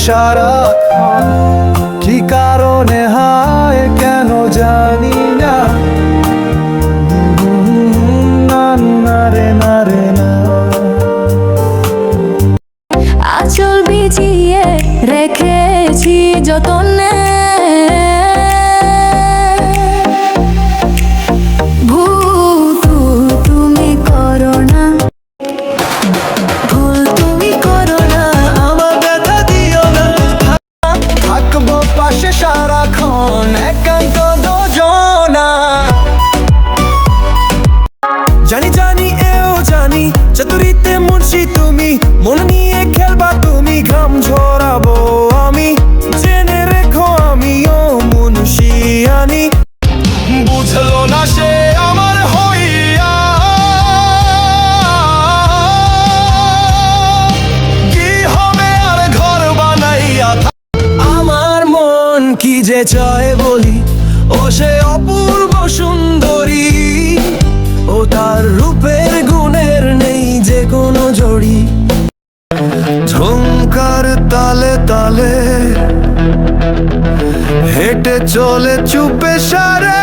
সারাক্ষণ। কি কারণে হায় কেন জানি না, না রে না রে না। আঁচল বিছিয়ে রেখেছি যতনে, ভুল তুমি করো না, ভুল তুমি করো না। আমার ব্যথা দিও না, থাকবো পাশে সারাক্ষণ একান্ত দুজনা। জানি জানি এও জানি চতুরিতে মুন্সি তুমি, মন নিয়ে খেলবা তুমি, ঘাম ঝরাবো আমি, জেনে রেখো আমিও মুন্সি আনি। বুঝলো না সে আমার হইয়া, কি হবে আর ঘর বানাইয়া। আমার মন কি যে চায় বলি, ও সে অপূর্ব সুন্দরী, ও তার রূপের গুণের নেই যে কোনো জড়ি। ঝুমকার তালে তালে হেঁটে চলে চুপে সারে।